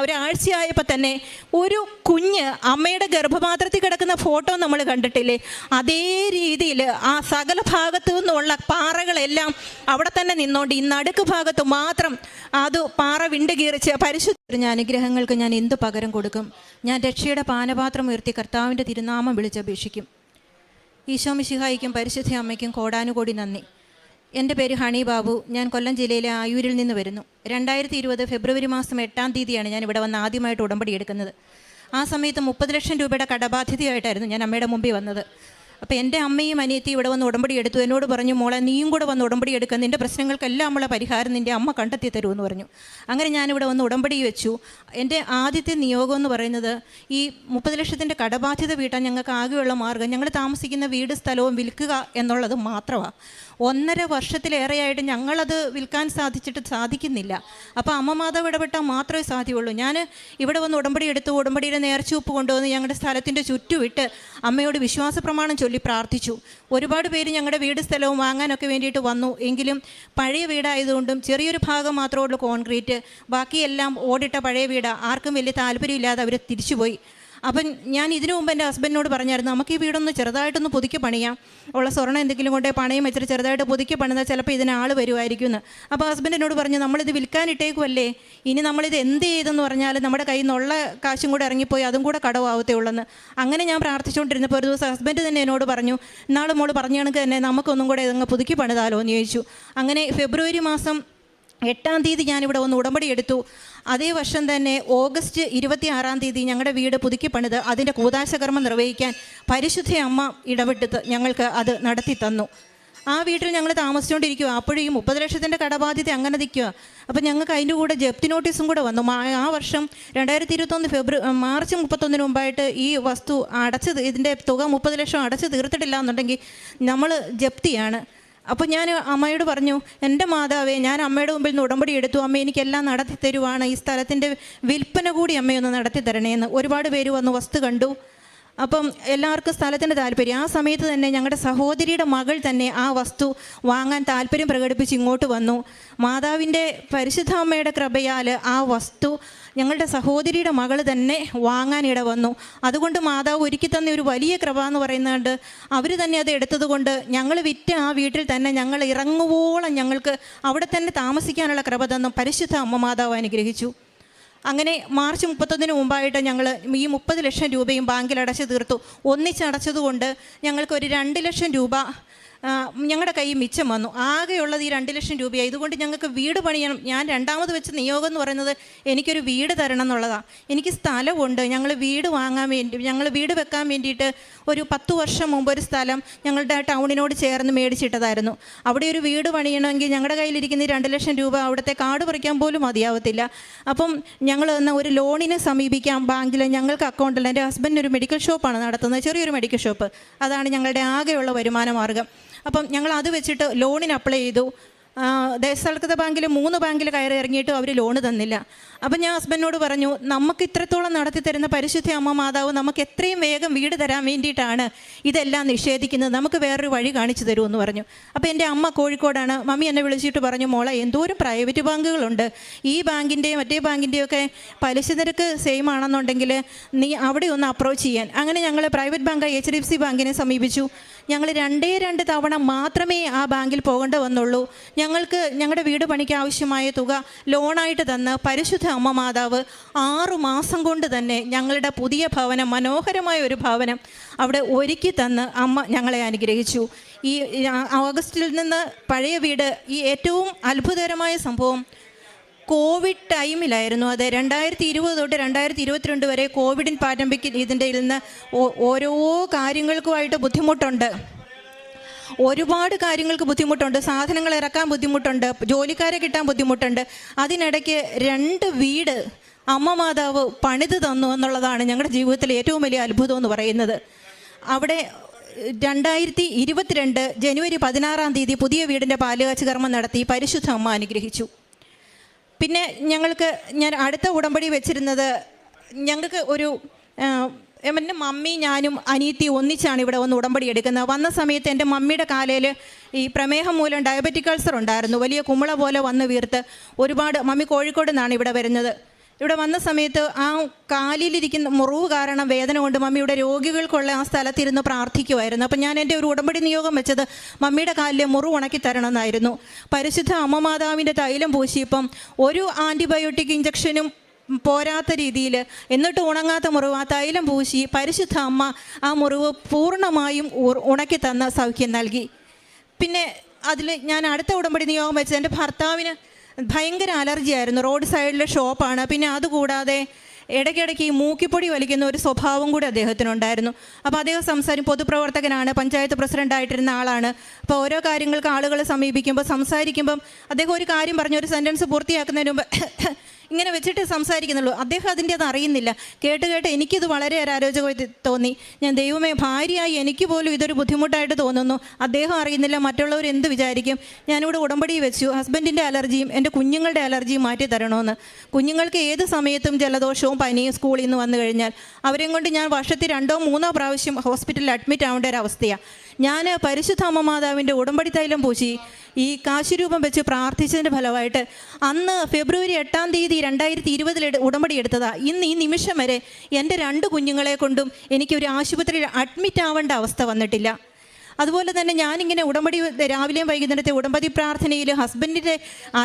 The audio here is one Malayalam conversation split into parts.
ഒരാഴ്ചയായപ്പോൾ തന്നെ ഒരു കുഞ്ഞ് അമ്മയുടെ ഗർഭപാത്രത്തിൽ കിടക്കുന്ന ഫോട്ടോ നമ്മൾ കണ്ടിട്ടില്ലേ, അതേ രീതിയിൽ ആ സകല ഭാഗത്തു നിന്നുള്ള പാറകളെല്ലാം അവിടെ തന്നെ നിന്നോണ്ട് ഈ നടുക്ക് ഭാഗത്ത് മാത്രം അത് പാറ വിണ്ടുകീറിച്ച് പരിശുദ്ധ അനുഗ്രഹങ്ങൾക്ക് ഞാൻ എന്ത് പകരം കൊടുക്കും? ഞാൻ രക്ഷയുടെ പാനപാത്രം ഉയർത്തി കർത്താവിൻ്റെ തിരുനാമം വിളിച്ചപേക്ഷിക്കും. ഈശോ മിശിഹായിക്കും പരിശുദ്ധ അമ്മയ്ക്കും കോടാനുകോടി നന്ദി. എൻ്റെ പേര് ഹണി ബാബു. ഞാൻ കൊല്ലം ജില്ലയിലെ ആയൂരിൽ നിന്ന് വരുന്നു. 2020 ഫെബ്രുവരി മാസം 8-ാം തീയതിയാണ് ഞാൻ ഇവിടെ വന്ന് ആദ്യമായിട്ട് ഉടമ്പടി എടുക്കുന്നത്. ആ സമയത്ത് 30 ലക്ഷം രൂപയുടെ കടബാധ്യതയായിട്ടായിരുന്നു ഞാൻ അമ്മയുടെ മുമ്പിൽ വന്നത്. അപ്പോൾ എൻ്റെ അമ്മയും അനിയത്തിയും ഇവിടെ വന്ന് ഉടമ്പടി എടുത്തു. എന്നോട് പറഞ്ഞു, മോളെ നീയും കൂടെ വന്ന് ഉടമ്പടി എടുക്കുക, നിൻ്റെ പ്രശ്നങ്ങൾക്കെല്ലാം ഉള്ള പരിഹാരം നിൻ്റെ അമ്മ കണ്ടെത്തി തരുമെന്ന് പറഞ്ഞു. അങ്ങനെ ഞാനിവിടെ വന്ന് ഉടമ്പടി വെച്ചു. എൻ്റെ ആദ്യത്തെ നിയോഗം എന്ന് പറയുന്നത് ഈ 30 ലക്ഷത്തിൻ്റെ കടബാധ്യത വീട്ടാൻ ഞങ്ങൾക്ക് ആകെയുള്ള മാർഗ്ഗം ഞങ്ങൾ താമസിക്കുന്ന വീട് സ്ഥലവും വിൽക്കുക എന്നുള്ളത് മാത്രമാണ്. 1.5 വർഷത്തിലേറെയായിട്ട് ഞങ്ങളത് വിൽക്കാൻ സാധിക്കുന്നില്ല. അപ്പോൾ അമ്മ മാതാവ് ഇടപെട്ടാൽ മാത്രമേ സാധ്യമുള്ളൂ. ഞാൻ ഇവിടെ വന്ന് ഉടമ്പടി എടുത്തു. ഉടമ്പടിയുടെ നേർച്ചൂപ്പ് കൊണ്ടുവന്ന് ഞങ്ങളുടെ സ്ഥലത്തിൻ്റെ ചുറ്റുവിട്ട് അമ്മയോട് വിശ്വാസ പ്രമാണം ചൊല്ലി പ്രാർത്ഥിച്ചു. ഒരുപാട് പേര് ഞങ്ങളുടെ വീട് സ്ഥലവും വാങ്ങാനൊക്കെ വേണ്ടിയിട്ട് വന്നു. എങ്കിലും പഴയ വീടായതുകൊണ്ടും ചെറിയൊരു ഭാഗം മാത്രമേ ഉള്ളൂ കോൺക്രീറ്റ്, ബാക്കിയെല്ലാം ഓടിട്ട പഴയ വീടാണ്. ആർക്കും വലിയ താല്പര്യമില്ലാതെ അവർ തിരിച്ചുപോയി. അപ്പം ഞാൻ ഇതിനു മുമ്പ് എൻ്റെ ഹസ്ബൻഡിനോട് പറഞ്ഞായിരുന്നു, നമുക്ക് ഈ വീടൊന്ന് ചെറുതായിട്ടൊന്ന് പുതുക്കി പണിയാം, ഉള്ള സ്വർണ്ണം എന്തെങ്കിലും കൊണ്ടേ പണയം വെച്ചിട്ട് ചെറുതായിട്ട് പുതുക്കി പണിതാൽ ചിലപ്പോൾ ഇതിനാൾ വരുമായിരിക്കും എന്ന്. അപ്പോൾ ഹസ്ബൻഡിനോട് പറഞ്ഞു, നമ്മളിത് വിൽക്കാനിട്ടേക്കുമല്ലേ, ഇനി നമ്മളിത് എന്ത് ചെയ്തെന്ന് പറഞ്ഞാൽ നമ്മുടെ കയ്യിൽ നിന്നുള്ള കാശും കൂടെ ഇറങ്ങിപ്പോയി അതും കൂടെ കടവാവത്തേ ഉള്ളെന്ന്. അങ്ങനെ ഞാൻ പ്രാർത്ഥിച്ചുകൊണ്ടിരുന്നപ്പോൾ ഒരു ദിവസം ഹസ്ബൻഡ് തന്നെ എന്നോട് പറഞ്ഞു, നാളെ മോള് പറഞ്ഞ കണക്ക് തന്നെ നമുക്കൊന്നും കൂടെ ഇതങ്ങ് പുതുക്കി പണിതാലോ എന്ന് ചോദിച്ചു. അങ്ങനെ ഫെബ്രുവരി മാസം 8-ാം തീയതി ഞാനിവിടെ ഒന്ന് ഉടമ്പടി എടുത്തു. അതേ വർഷം തന്നെ ഓഗസ്റ്റ് 26-ാം തീയതി ഞങ്ങളുടെ വീട് പുതുക്കി പണിത് അതിൻ്റെ കൂദാശകർമ്മം നിർവഹിക്കാൻ പരിശുദ്ധ അമ്മ ഇടപെട്ട് ഞങ്ങൾക്ക് അത് നടത്തി തന്നു. ആ വീട്ടിൽ ഞങ്ങൾ താമസിച്ചുകൊണ്ടിരിക്കുക. അപ്പോഴും ഈ 30 ലക്ഷത്തിൻ്റെ കടബാധ്യത അങ്ങനെ നിൽക്കുക. അപ്പം ഞങ്ങൾക്ക് അതിൻ്റെ കൂടെ ജപ്തി നോട്ടീസും കൂടെ വന്നു. ആ വർഷം 2021 മാർച്ച് 31 മുമ്പായിട്ട് ഈ വസ്തു ഇതിൻ്റെ തുക 30 ലക്ഷം അടച്ചു തീർത്തിട്ടില്ല എന്നുണ്ടെങ്കിൽ നമ്മൾ ജപ്തിയാണ്. അപ്പോൾ ഞാൻ അമ്മയോട് പറഞ്ഞു, എൻ്റെ മാതാവേ, ഞാൻ അമ്മയുടെ മുമ്പിൽ നിന്ന് ഉടമ്പടി എടുത്തു, അമ്മ എനിക്കെല്ലാം നടത്തി തരുവാണ്, ഈ സ്ഥലത്തിൻ്റെ വിൽപ്പന കൂടി അമ്മയൊന്ന് നടത്തി തരണേന്ന്. ഒരുപാട് പേര് വന്ന് വസ്തു കണ്ടു. അപ്പം എല്ലാവർക്കും സ്ഥലത്തിൻ്റെ താല്പര്യം. ആ സമയത്ത് തന്നെ ഞങ്ങളുടെ സഹോദരിയുടെ മകൾ തന്നെ ആ വസ്തു വാങ്ങാൻ താല്പര്യം പ്രകടിപ്പിച്ച് ഇങ്ങോട്ട് വന്നു. മാതാവിൻ്റെ പരിശുദ്ധ അമ്മയുടെ കൃപയാൽ ആ വസ്തു ഞങ്ങളുടെ സഹോദരിയുടെ മകൾ തന്നെ വാങ്ങാനിട വന്നു. അതുകൊണ്ട് മാതാവ് ഒരുക്കി തന്നെ ഒരു വലിയ കൃപ എന്ന് പറയുന്നുണ്ട്. അവർ തന്നെ അത് എടുത്തതുകൊണ്ട് ഞങ്ങൾ വിറ്റ് ആ വീട്ടിൽ തന്നെ ഞങ്ങൾ ഇറങ്ങുവോളം ഞങ്ങൾക്ക് അവിടെ തന്നെ താമസിക്കാനുള്ള കൃപ തന്നു പരിശുദ്ധ അമ്മ മാതാവ് അനുഗ്രഹിച്ചു. അങ്ങനെ മാർച്ച് 31 മുമ്പായിട്ട് ഞങ്ങൾ ഈ 30 ലക്ഷം രൂപയും ബാങ്കിൽ അടച്ചു തീർത്തു. ഒന്നിച്ചടച്ചതുകൊണ്ട് ഞങ്ങൾക്കൊരു 2 ലക്ഷം രൂപ ഞങ്ങളുടെ കയ്യിൽ മിച്ചം വന്നു. ആകെയുള്ളത് ഈ 2 ലക്ഷം രൂപയാണ്. ഇതുകൊണ്ട് ഞങ്ങൾക്ക് വീട് പണിയണം. ഞാൻ രണ്ടാമത് വെച്ച നിയോഗം എന്ന് പറയുന്നത് എനിക്കൊരു വീട് തരണം എന്നുള്ളതാണ്. എനിക്ക് സ്ഥലമുണ്ട്. ഞങ്ങൾ വീട് വെക്കാൻ വേണ്ടിയിട്ട് ഒരു 10 വർഷം മുമ്പ് ഒരു സ്ഥലം ഞങ്ങളുടെ ടൗണിനോട് ചേർന്ന് മേടിച്ചിട്ടതായിരുന്നു. അവിടെ ഒരു വീട് പണിയണമെങ്കിൽ ഞങ്ങളുടെ കയ്യിലിരിക്കുന്ന ഈ 2 ലക്ഷം രൂപ അവിടുത്തെ കാർഡ് പറിക്കാൻ പോലും മതിയാവത്തില്ല. അപ്പം ഞങ്ങൾ ഒരു ലോണിനെ സമീപിക്കാം ബാങ്കിൽ. ഞങ്ങൾക്ക് അക്കൗണ്ടിൽ എൻ്റെ ഹസ്ബൻഡിന് ഒരു മെഡിക്കൽ ഷോപ്പാണ് നടത്തുന്നത്, ചെറിയൊരു മെഡിക്കൽ ഷോപ്പ്. അതാണ് ഞങ്ങളുടെ ആകെയുള്ള വരുമാന മാർഗ്ഗം. അപ്പം ഞങ്ങൾ അത് വെച്ചിട്ട് ലോണിന് അപ്ലൈ ചെയ്തു. ദേശസാൽകൃത ബാങ്കിൽ 3 ബാങ്കിൽ കയറി ഇറങ്ങിയിട്ടും അവർ ലോണ് തന്നില്ല. അപ്പം ഞാൻ ഹസ്ബൻഡിനോട് പറഞ്ഞു, നമുക്ക് ഇത്രത്തോളം നടത്തി തരുന്ന പരിശുദ്ധ അമ്മ മാതാവ് നമുക്ക് എത്രയും വേഗം വീട് തരാൻ വേണ്ടിയിട്ടാണ് ഇതെല്ലാം നിഷേധിക്കുന്നത്, നമുക്ക് വേറൊരു വഴി കാണിച്ചു തരുമെന്ന് പറഞ്ഞു. അപ്പോൾ എൻ്റെ അമ്മ കോഴിക്കോടാണ്. മമ്മി എന്നെ വിളിച്ചിട്ട് പറഞ്ഞു, മോളെ എന്തോരം പ്രൈവറ്റ് ബാങ്കുകളുണ്ട്, ഈ ബാങ്കിൻ്റെയും മറ്റേ ബാങ്കിൻ്റെയും ഒക്കെ പലിശ നിരക്ക് സെയിം ആണെന്നുണ്ടെങ്കിൽ നീ അവിടെ ഒന്ന് അപ്രോച്ച് ചെയ്യാൻ. അങ്ങനെ ഞങ്ങൾ പ്രൈവറ്റ് ബാങ്ക് HDFC ബാങ്കിനെ സമീപിച്ചു. ഞങ്ങൾ 2 തവണ മാത്രമേ ആ ബാങ്കിൽ പോകേണ്ടി വന്നുള്ളൂ. ഞങ്ങൾക്ക് ഞങ്ങളുടെ വീട് പണിക്ക് ആവശ്യമായ തുക ലോണായിട്ട് തന്ന് പരിശുദ്ധ അമ്മ മാതാവ് 6 മാസം കൊണ്ട് തന്നെ ഞങ്ങളുടെ പുതിയ ഭവനം, മനോഹരമായ ഒരു ഭവനം അവിടെ ഒരുക്കി തന്ന് അമ്മ ഞങ്ങളെ അനുഗ്രഹിച്ചു. ഈ ഓഗസ്റ്റിൽ നിന്ന് പഴയ വീട്, ഈ ഏറ്റവും അത്ഭുതകരമായ സംഭവം കോവിഡ് ടൈമിലായിരുന്നു. അത് 2020 തൊട്ട് 2022 വരെ കോവിഡിൻ പാൻഡമിക് ഇതിൻ്റെ നിന്ന് ഓരോ കാര്യങ്ങൾക്കുമായിട്ട് ബുദ്ധിമുട്ടുണ്ട്. ഒരുപാട് കാര്യങ്ങൾക്ക് ബുദ്ധിമുട്ടുണ്ട്. സാധനങ്ങൾ ഇറക്കാൻ ബുദ്ധിമുട്ടുണ്ട്, ജോലിക്കാരെ കിട്ടാൻ ബുദ്ധിമുട്ടുണ്ട്. അതിനിടയ്ക്ക് 2 വീട് അമ്മ മാതാവ് പണിത് തന്നു എന്നുള്ളതാണ് ഞങ്ങളുടെ ജീവിതത്തിലെ ഏറ്റവും വലിയ അത്ഭുതം എന്ന് പറയുന്നത്. അവിടെ 2022 ജനുവരി 16-ാം തീയതി പുതിയ വീടിൻ്റെ പാലുകാച്ച് കർമ്മം നടത്തി പരിശുദ്ധ അമ്മ അനുഗ്രഹിച്ചു. പിന്നെ ഞാൻ അടുത്ത ഉടമ്പടി വെച്ചിരുന്നത്, ഞങ്ങൾക്ക് ഒരു എൻ്റെ മമ്മി ഞാനും അനിയത്തി ഒന്നിച്ചാണ് ഇവിടെ വന്ന് ഉടമ്പടി എടുക്കുന്നത്. വന്ന സമയത്ത് എൻ്റെ മമ്മിയുടെ കാലയിൽ ഈ പ്രമേഹം മൂലം ഡയബറ്റിക് അൾസർ ഉണ്ടായിരുന്നു. വലിയ കുമിള പോലെ വന്ന് വീർത്ത് ഒരുപാട്. മമ്മി കോഴിക്കോട് നിന്നാണ് ഇവിടെ വരുന്നത്. ഇവിടെ വന്ന സമയത്ത് ആ കാലിലിരിക്കുന്ന മുറിവ് കാരണം വേദന കൊണ്ട് മമ്മിയുടെ രോഗികൾക്കുള്ള ആ സ്ഥലത്തിരുന്ന് പ്രാർത്ഥിക്കുമായിരുന്നു. അപ്പം ഞാൻ എൻ്റെ ഒരു ഉടമ്പടി നിയോഗം വെച്ചത് മമ്മിയുടെ കാലിലെ മുറിവ് ഉണക്കി തരണമെന്നായിരുന്നു. പരിശുദ്ധ അമ്മ മാതാവിൻ്റെ തൈലം പൂശിയപ്പം ഒരു ആൻറ്റിബയോട്ടിക് ഇഞ്ചക്ഷനും പോരാത്ത രീതിയിൽ എന്നിട്ട് ഉണങ്ങാത്ത മുറിവ് ആ തൈലം പൂശി പരിശുദ്ധ അമ്മ ആ മുറിവ് പൂർണ്ണമായും ഉണക്കി തന്ന സൗഖ്യം നൽകി. പിന്നെ അതിൽ ഞാൻ അടുത്ത ഉടമ്പടി നിയോഗം വെച്ചത് എൻ്റെ ഭർത്താവിന് ഭയങ്കര അലർജി ആയിരുന്നു. റോഡ് സൈഡിലെ ഷോപ്പാണ്. പിന്നെ അതുകൂടാതെ ഇടയ്ക്കിടയ്ക്ക് ഈ മൂക്കിപ്പൊടി വലിക്കുന്ന ഒരു സ്വഭാവം കൂടി അദ്ദേഹത്തിനുണ്ടായിരുന്നു. അപ്പോൾ അദ്ദേഹം പൊതുപ്രവർത്തകനാണ്, പഞ്ചായത്ത് പ്രസിഡൻ്റായിട്ടിരുന്ന ആളാണ്. അപ്പോൾ ഓരോ കാര്യങ്ങൾക്ക് ആളുകൾ സമീപിക്കുമ്പോൾ സംസാരിക്കുമ്പം അദ്ദേഹം ഒരു കാര്യം പറഞ്ഞ് ഒരു സെൻറ്റൻസ് പൂർത്തിയാക്കുന്നതിന് മുമ്പ് ഇങ്ങനെ വെച്ചിട്ട് സംസാരിക്കുന്നുള്ളൂ. അദ്ദേഹം അതിൻ്റെ അത് അറിയുന്നില്ല. കേട്ട് എനിക്കിത് വളരെ അരാരോചകമായി തോന്നി. ഞാൻ ദൈവമേ, ഭാര്യയായി എനിക്ക് പോലും ഇതൊരു ബുദ്ധിമുട്ടായിട്ട് തോന്നുന്നു. അദ്ദേഹം അറിയുന്നില്ല, മറ്റുള്ളവർ എന്ത് വിചാരിക്കും. ഞാനിവിടെ ഉടമ്പടി വെച്ചു, ഹസ്ബൻഡിൻ്റെ അലർജിയും എൻ്റെ കുഞ്ഞുങ്ങളുടെ അലർജിയും മാറ്റി തരണമെന്ന്. കുഞ്ഞുങ്ങൾക്ക് ഏത് സമയത്തും ജലദോഷവും പനിയും സ്കൂളിൽ നിന്ന് വന്നു കഴിഞ്ഞാൽ അവരെയും കൊണ്ട് ഞാൻ വർഷത്തിൽ 2 or 3 പ്രാവശ്യം ഹോസ്പിറ്റലിൽ അഡ്മിറ്റ് ആവേണ്ട ഒരു അവസ്ഥയാണ്. ഞാൻ പരിശുദ്ധ അമ്മ മാതാവിൻ്റെ ഉടമ്പടി തൈലം പൂശി ഈ കാശിരൂപം വെച്ച് പ്രാർത്ഥിച്ചതിൻ്റെ ഫലമായിട്ട് അന്ന് ഫെബ്രുവരി 8 2020 ഉടമ്പടി എടുത്തതാണ്. ഇന്ന് ഈ നിമിഷം വരെ എൻ്റെ 2 കുഞ്ഞുങ്ങളെ കൊണ്ടും എനിക്കൊരു ആശുപത്രിയിൽ അഡ്മിറ്റ് ആവേണ്ട അവസ്ഥ വന്നിട്ടില്ല. അതുപോലെ തന്നെ ഞാനിങ്ങനെ ഉടമ്പടി രാവിലെയും വൈകുന്നേരത്തെ ഉടമ്പടി പ്രാർത്ഥനയിൽ ഹസ്ബൻഡിൻ്റെ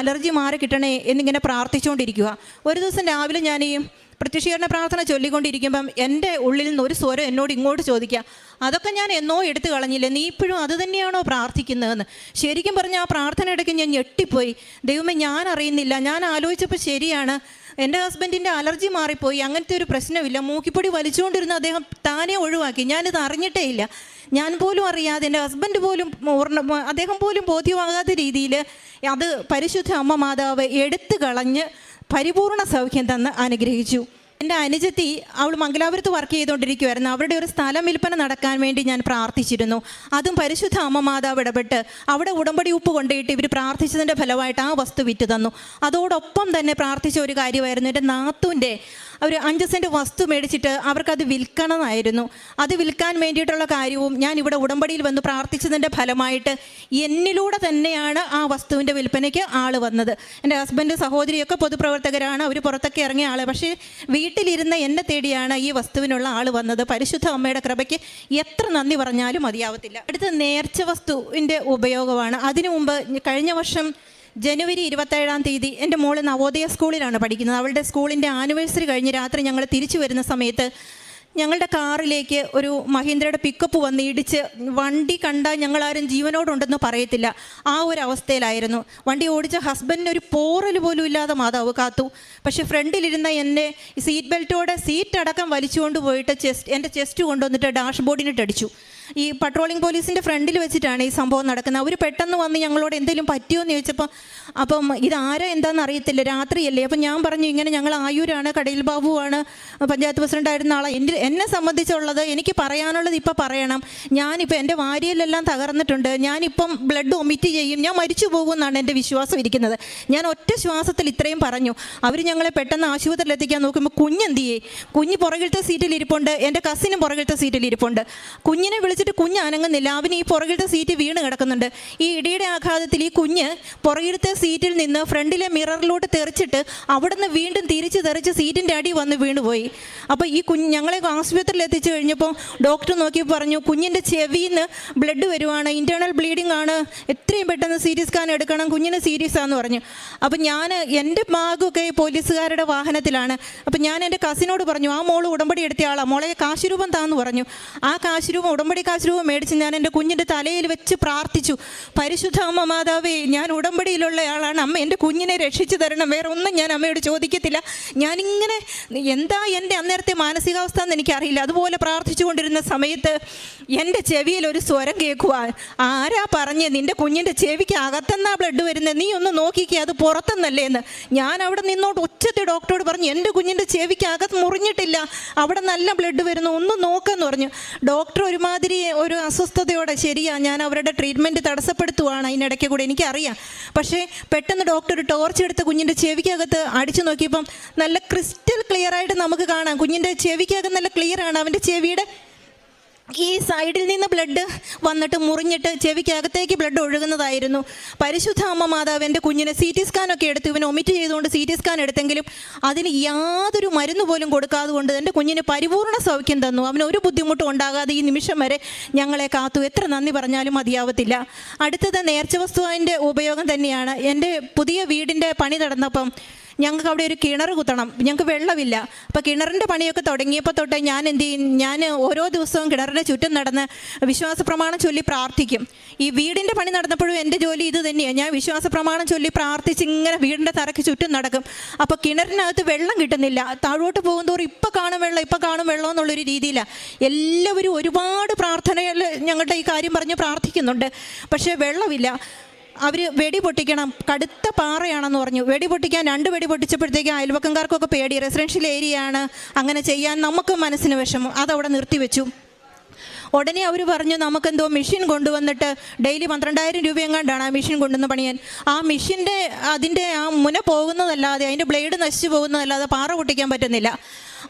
അലർജി മാറി കിട്ടണേ എന്നിങ്ങനെ പ്രാർത്ഥിച്ചുകൊണ്ടിരിക്കുക. ഒരു ദിവസം രാവിലെ ഞാൻ ഈ പ്രത്യക്ഷീകരണ പ്രാർത്ഥന ചൊല്ലിക്കൊണ്ടിരിക്കുമ്പം എൻ്റെ ഉള്ളിൽ നിന്ന് ഒരു സ്വരം എന്നോട് ഇങ്ങോട്ട് ചോദിക്കുക, അതൊക്കെ ഞാൻ എന്നോ എടുത്തു കളഞ്ഞില്ലേ, നീ ഇപ്പോഴും അത് തന്നെയാണോ പ്രാർത്ഥിക്കുന്നതെന്ന്. ശരിക്കും പറഞ്ഞാൽ ആ പ്രാർത്ഥന ഇടയ്ക്ക് ഞാൻ ഞെട്ടിപ്പോയി. ദൈവമേ, ഞാൻ അറിയുന്നില്ല, ഞാൻ ആലോചിച്ചപ്പോൾ ശരിയാണ്, എൻ്റെ ഹസ്ബൻഡിൻ്റെ അലർജി മാറിപ്പോയി, അങ്ങനത്തെ ഒരു പ്രശ്നമില്ല. മൂക്കിപ്പൊടി വലിച്ചുകൊണ്ടിരുന്ന അദ്ദേഹം താനേ ഒഴിവാക്കി. ഞാനിത് അറിഞ്ഞിട്ടേ ഇല്ല. ഞാൻ പോലും അറിയാതെ, എൻ്റെ ഹസ്ബൻഡ് പോലും അദ്ദേഹം പോലും ബോധ്യമാകാത്ത രീതിയിൽ അത് പരിശുദ്ധ അമ്മ മാതാവ് എടുത്തു കളഞ്ഞ് പരിപൂർണ സൗഖ്യം തന്ന് അനുഗ്രഹിച്ചു. എൻ്റെ അനുജത്തി അവൾ മംഗലാപുരത്ത് വർക്ക് ചെയ്തുകൊണ്ടിരിക്കുമായിരുന്നു. അവരുടെ ഒരു സ്ഥലം വിൽപ്പന നടക്കാൻ വേണ്ടി ഞാൻ പ്രാർത്ഥിച്ചിരുന്നു. അതും പരിശുദ്ധ അമ്മ മാതാവ് ഇടപെട്ട് അവിടെ ഉടമ്പടി ഉപ്പ് കൊണ്ടുപോയിട്ട് ഇവർ പ്രാർത്ഥിച്ചതിൻ്റെ ഫലമായിട്ട് ആ വസ്തു വിറ്റ് തന്നു. അതോടൊപ്പം തന്നെ പ്രാർത്ഥിച്ച ഒരു കാര്യമായിരുന്നു, എൻ്റെ നാത്തൂൻ്റെ ഒരു 5 സെൻറ്റ് വസ്തു മേടിച്ചിട്ട് അവർക്കത് വിൽക്കണമെന്നായിരുന്നു. അത് വിൽക്കാൻ വേണ്ടിയിട്ടുള്ള കാര്യവും ഞാൻ ഇവിടെ ഉടമ്പടിയിൽ വന്ന് പ്രാർത്ഥിച്ചതിൻ്റെ ഫലമായിട്ട് എന്നിലൂടെ തന്നെയാണ് ആ വസ്തുവിൻ്റെ വിൽപ്പനയ്ക്ക് ആൾ വന്നത്. എൻ്റെ ഹസ്ബൻഡ് സഹോദരിയൊക്കെ പൊതുപ്രവർത്തകരാണ്, അവർ പുറത്തൊക്കെ ഇറങ്ങിയ ആൾ. പക്ഷേ വീട്ടിലിരുന്ന എന്നെ തേടിയാണ് ഈ വസ്തുവിനുള്ള ആൾ വന്നത്. പരിശുദ്ധ അമ്മയുടെ കൃപയ്ക്ക് എത്ര നന്ദി പറഞ്ഞാലും മതിയാവത്തില്ല. അടുത്ത നേർച്ച വസ്തുവിൻ്റെ ഉപയോഗമാണ്. അതിനു മുമ്പ് കഴിഞ്ഞ വർഷം ജനുവരി 27 എൻ്റെ മോള് നവോദയ സ്കൂളിലാണ് പഠിക്കുന്നത്. അവളുടെ സ്കൂളിൻ്റെ ആനിവേഴ്സറി കഴിഞ്ഞ് രാത്രി ഞങ്ങൾ തിരിച്ചു വരുന്ന സമയത്ത് ഞങ്ങളുടെ കാറിലേക്ക് ഒരു മഹീന്ദ്രയുടെ പിക്കപ്പ് വന്ന് ഇടിച്ച് വണ്ടി കണ്ടാൽ ഞങ്ങളാരും ജീവനോടുണ്ടെന്ന് പറയത്തില്ല, ആ ഒരു അവസ്ഥയിലായിരുന്നു. വണ്ടി ഓടിച്ച ഹസ്ബൻഡിന് ഒരു പോറൽ പോലും ഇല്ലാതെ മാതാവ് കാത്തു. പക്ഷേ ഫ്രണ്ടിലിരുന്ന എന്നെ സീറ്റ് ബെൽറ്റോടെ സീറ്റ് അടക്കം വലിച്ചുകൊണ്ട് പോയിട്ട് എൻ്റെ ചെസ്റ്റ് കൊണ്ടുവന്നിട്ട് ഡാഷ് ബോർഡിനിട്ട് അടിച്ചു. ഈ പട്രോളിംഗ് പോലീസിൻ്റെ ഫ്രണ്ടിൽ വെച്ചിട്ടാണ് ഈ സംഭവം നടക്കുന്നത്. അവർ പെട്ടെന്ന് വന്ന് ഞങ്ങളോട് എന്തെങ്കിലും പറ്റിയോ എന്ന് ചോദിച്ചപ്പോൾ അപ്പം ഇതാരാ എന്താണെന്ന് അറിയത്തില്ല, രാത്രിയല്ലേ. അപ്പം ഞാൻ പറഞ്ഞു, ഇങ്ങനെ ഞങ്ങൾ ആയൂരാണ്, കടയിൽ ബാബുവാണ്, പഞ്ചായത്ത് പ്രസിഡൻ്റായിരുന്ന ആളാണ്. എന്നെ സംബന്ധിച്ചുള്ളത് എനിക്ക് പറയാനുള്ളത് ഇപ്പം പറയണം. ഞാനിപ്പോൾ എൻ്റെ വാരിയലെല്ലാം തകർന്നിട്ടുണ്ട്, ഞാനിപ്പം ബ്ലഡ് ഒമിറ്റ് ചെയ്യും, ഞാൻ മരിച്ചു പോകുമെന്നാണ് എൻ്റെ വിശ്വാസം ഇരിക്കുന്നത്. ഞാൻ ഒറ്റ ശ്വാസത്തിൽ ഇത്രയും പറഞ്ഞു. അവർ ഞങ്ങളെ പെട്ടെന്ന് ആശുപത്രിയിൽ എത്തിക്കാൻ നോക്കുമ്പോൾ കുഞ്ഞെന്തിയേ, കുഞ്ഞ് പുറകിലത്തെ സീറ്റിൽ ഇരിപ്പുണ്ട്, എൻ്റെ കസിനും പുറകിലത്തെ സീറ്റിൽ ഇരിപ്പുണ്ട്. കുഞ്ഞിനെ വിളിച്ചിട്ട് കുഞ്ഞ് അനങ്ങുന്നില്ല, അവന് ഈ പുറകിലത്തെ സീറ്റ് വീണ് കിടക്കുന്നുണ്ട്. ഈ ഇടിയുടെ ആഘാതത്തിൽ ഈ കുഞ്ഞ് പുറകിലത്തെ സീറ്റിൽ നിന്ന് ഫ്രണ്ടിലെ മിററിലോട്ട് തെറിച്ചിട്ട് അവിടെ നിന്ന് വീണ്ടും തെറിച്ച് സീറ്റിൻ്റെ അടി വന്ന് വീണുപോയി. അപ്പോൾ ഈ ഞങ്ങളെ ആശുപത്രിയിൽ എത്തിച്ചു കഴിഞ്ഞപ്പോൾ ഡോക്ടർ നോക്കി പറഞ്ഞു, കുഞ്ഞിൻ്റെ ചെവിയിൽ നിന്ന് ബ്ലഡ് വരുവാണ്, ഇൻറ്റേർണൽ ബ്ലീഡിംഗ് ആണ്, എത്രയും പെട്ടെന്ന് CT സ്കാൻ എടുക്കണം, കുഞ്ഞിന് സീരിയസ് ആണെന്ന് പറഞ്ഞു. അപ്പോൾ ഞാൻ എൻ്റെ ബാഗൊക്കെ പോലീസുകാരുടെ വാഹനത്തിലാണ്. അപ്പോൾ ഞാൻ എൻ്റെ കസിനോട് പറഞ്ഞു, ആ മോള് ഉടമ്പടി എടുത്ത ആളാണ്, മോളെ കാശുരൂപം താന്ന് പറഞ്ഞു. ആ കാശുരൂപം ഉടമ്പടി കാശുരൂപം മേടിച്ച് ഞാൻ എൻ്റെ കുഞ്ഞിൻ്റെ തലയിൽ വെച്ച് പ്രാർത്ഥിച്ചു, പരിശുദ്ധ അമ്മ മാതാവേ, ഞാൻ ഉടമ്പടിയിലുള്ള ആളാണ്, അമ്മ എൻ്റെ കുഞ്ഞിനെ രക്ഷിച്ചു തരണം, വേറെ ഒന്നും ഞാൻ അമ്മയോട് ചോദിക്കത്തില്ല. ഞാനിങ്ങനെ എന്താ എൻ്റെ അന്നേരത്തെ മാനസികാവസ്ഥ എന്ന് എനിക്കറിയില്ല. അതുപോലെ പ്രാർത്ഥിച്ചു കൊണ്ടിരുന്ന സമയത്ത് എൻ്റെ ചെവിയിൽ ഒരു സ്വരം കേൾക്കുക, ആരാ പറഞ്ഞ് നിൻ്റെ കുഞ്ഞിൻ്റെ ചെവിക്ക് അകത്തെന്നാ ബ്ലഡ് വരുന്നത്, നീ ഒന്ന് നോക്കിക്കുക, അത് പുറത്തെന്നല്ലേ എന്ന്. ഞാൻ അവിടെ നിന്നോട്ട് ഉച്ചത്തിൽ ഡോക്ടറോട് പറഞ്ഞു, എൻ്റെ കുഞ്ഞിൻ്റെ ചെവിക്ക് അകത്ത് മുറിഞ്ഞിട്ടില്ല, അവിടെ നല്ല ബ്ലഡ് വരുന്നു, ഒന്ന് നോക്കാമെന്ന് പറഞ്ഞു. ഡോക്ടർ ഒരുമാതിരി ഒരു അസ്വസ്ഥതയോടെ, ശരിയാ ഞാൻ അവരുടെ ട്രീറ്റ്മെൻറ്റ് തടസ്സപ്പെടുത്തുവാണ് അതിനിടയ്ക്ക് കൂടെ, എനിക്കറിയാം. പക്ഷേ പെട്ടെന്ന് ഡോക്ടർ ഒരു ടോർച്ച് എടുത്ത് കുഞ്ഞിൻ്റെ ചെവിക്കകത്ത് അടിച്ചു നോക്കിയപ്പം നല്ല ക്രിസ്റ്റൽ ക്ലിയർ ആയിട്ട് നമുക്ക് കാണാം, കുഞ്ഞിൻ്റെ ചെവിക്കകത്ത് നല്ല ക്ലിയർ ആണ്. അവൻ്റെ ചെവിയുടെ ഈ സൈഡിൽ നിന്ന് ബ്ലഡ് വന്നിട്ട് മുറിഞ്ഞിട്ട് ചെവിക്കകത്തേക്ക് ബ്ലഡ് ഒഴുകുന്നതായിരുന്നു. പരിശുദ്ധ അമ്മ മാതാവ് എൻ്റെ കുഞ്ഞിനെ CT സ്കാനൊക്കെ എടുത്ത് ഇവൻ ഒമിറ്റ് ചെയ്തുകൊണ്ട് CT സ്കാൻ എടുത്തെങ്കിലും അതിന് യാതൊരു മരുന്ന് പോലും കൊടുക്കാതെ കൊണ്ട് എൻ്റെ കുഞ്ഞിന് പരിപൂർണ്ണ സൗഖ്യം തന്നു. അവന് ഒരു ബുദ്ധിമുട്ടും ഉണ്ടാകാതെ ഈ നിമിഷം വരെ ഞങ്ങളെ കാത്തു. എത്ര നന്ദി പറഞ്ഞാലും മതിയാവത്തില്ല. അടുത്തത് നേർച്ച വസ്തുവിൻ്റെ ഉപയോഗം തന്നെയാണ്. എൻ്റെ പുതിയ വീടിൻ്റെ പണി നടന്നപ്പം ഞങ്ങൾക്ക് അവിടെ ഒരു കിണർ കുത്തണം. ഞങ്ങൾക്ക് വെള്ളമില്ല. അപ്പോൾ കിണറിൻ്റെ പണിയൊക്കെ തുടങ്ങിയപ്പോൾ തൊട്ട് ഞാൻ എന്ത് ചെയ്യും, ഞാൻ ഓരോ ദിവസവും കിണറിൻ്റെ ചുറ്റും നടന്ന് വിശ്വാസ പ്രമാണം ചൊല്ലി പ്രാർത്ഥിക്കും. ഈ വീടിൻ്റെ പണി നടന്നപ്പോഴും എൻ്റെ ജോലി ഇത് തന്നെയാണ്. ഞാൻ വിശ്വാസ പ്രമാണം ചൊല്ലി പ്രാർത്ഥിച്ച് ഇങ്ങനെ വീടിൻ്റെ തറയ്ക്ക് ചുറ്റും നടക്കും. അപ്പോൾ കിണറിനകത്ത് വെള്ളം കിട്ടുന്നില്ല. താഴോട്ട് പോകുന്തോറും ഇപ്പം കാണും വെള്ളം എന്നുള്ളൊരു രീതിയിലാണ് എല്ലാവരും ഒരുപാട് പ്രാർത്ഥനകൾ ഞങ്ങളുടെ ഈ കാര്യം പറഞ്ഞ് പ്രാർത്ഥിക്കുന്നുണ്ട്. പക്ഷേ വെള്ളമില്ല. അവർ വെടി പൊട്ടിക്കണം, കടുത്ത പാറയാണെന്ന് പറഞ്ഞു. വെടി പൊട്ടിക്കാൻ 2 വെടി പൊട്ടിച്ചപ്പോഴത്തേക്കും അയൽവക്കംകാർക്കൊക്കെ പേടി. റെസിഡൻഷ്യൽ ഏരിയയാണ്, അങ്ങനെ ചെയ്യാൻ നമുക്ക് മനസ്സിന് വിഷമം. അതവിടെ നിർത്തിവെച്ചു. ഉടനെ അവർ പറഞ്ഞു നമുക്കെന്തോ മെഷീൻ കൊണ്ടുവന്നിട്ട് ഡെയിലി 12,000 രൂപ എങ്ങാണ്ടാണ് ആ മെഷീൻ കൊണ്ടുവന്ന് പണിയാൻ. ആ മെഷീൻ്റെ അതിൻ്റെ ആ മുന പോകുന്നതല്ലാതെ അതിൻ്റെ ബ്ലേഡ് നശിച്ചു പോകുന്നതല്ലാതെ പാറ പൊട്ടിക്കാൻ പറ്റുന്നില്ല.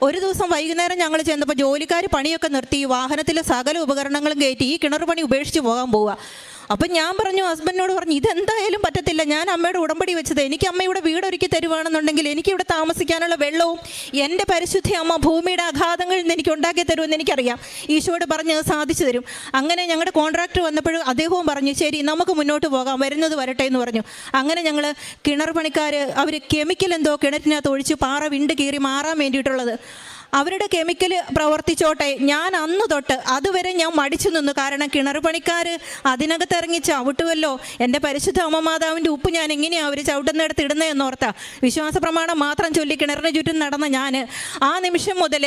ഒരു ദിവസം വൈകുന്നേരം ഞങ്ങൾ ചെന്നപ്പോൾ ജോലിക്കാർ പണിയൊക്കെ നിർത്തി വാഹനത്തിൽ സകല ഉപകരണങ്ങളും കയറ്റി ഈ കിണർ പണി ഉപേക്ഷിച്ച് പോകാൻ പോവുക. അപ്പം ഞാൻ പറഞ്ഞു, ഹസ്ബൻഡിനോട് പറഞ്ഞു, ഇതെന്തായാലും പറ്റത്തില്ല. ഞാൻ അമ്മയുടെ ഉടമ്പടി വെച്ചത് എനിക്ക് അമ്മയുടെ വീട് ഒരുക്കി തരുവാണെന്നുണ്ടെങ്കിൽ എനിക്കിവിടെ താമസിക്കാനുള്ള വെള്ളവും എൻ്റെ പരിശുദ്ധ അമ്മ ഭൂമിയുടെ അഗാധങ്ങളിൽ നിന്ന് എനിക്ക് ഉണ്ടാക്കി തരുമെന്ന് എനിക്കറിയാം. ഈശോയോട് പറഞ്ഞ് അത് സാധിച്ചു തരും. അങ്ങനെ ഞങ്ങളുടെ കോൺട്രാക്ടർ വന്നപ്പോഴും അദ്ദേഹവും പറഞ്ഞു ശരി നമുക്ക് മുന്നോട്ട് പോകാം, വരുന്നത് വരട്ടെ എന്ന് പറഞ്ഞു. അങ്ങനെ ഞങ്ങൾ കിണർ പണിക്കാർ അവർ കെമിക്കൽ എന്തോ കിണറ്റിനകത്ത് ഒഴിച്ച് പാറ വിണ്ട് കീറി മാറാൻ വേണ്ടിയിട്ടുള്ളത് അവരുടെ കെമിക്കൽ പ്രവർത്തിച്ചോട്ടെ. ഞാൻ അന്ന് തൊട്ട് അതുവരെ ഞാൻ മടിച്ചു നിന്നു. കാരണം കിണർ പണിക്കാർ അതിനകത്ത് ഇറങ്ങി ചവിട്ടുമല്ലോ. എൻ്റെ പരിശുദ്ധ അമ്മ മാതാവിൻ്റെ ഉപ്പ് ഞാൻ എങ്ങനെയാണ് അവർ ചവിട്ടുന്നിടത്ത് ഇടുന്നതെന്നോർത്താ വിശ്വാസ പ്രമാണം മാത്രം ചൊല്ലി കിണറിന് ചുറ്റും നടന്ന ഞാൻ ആ നിമിഷം മുതൽ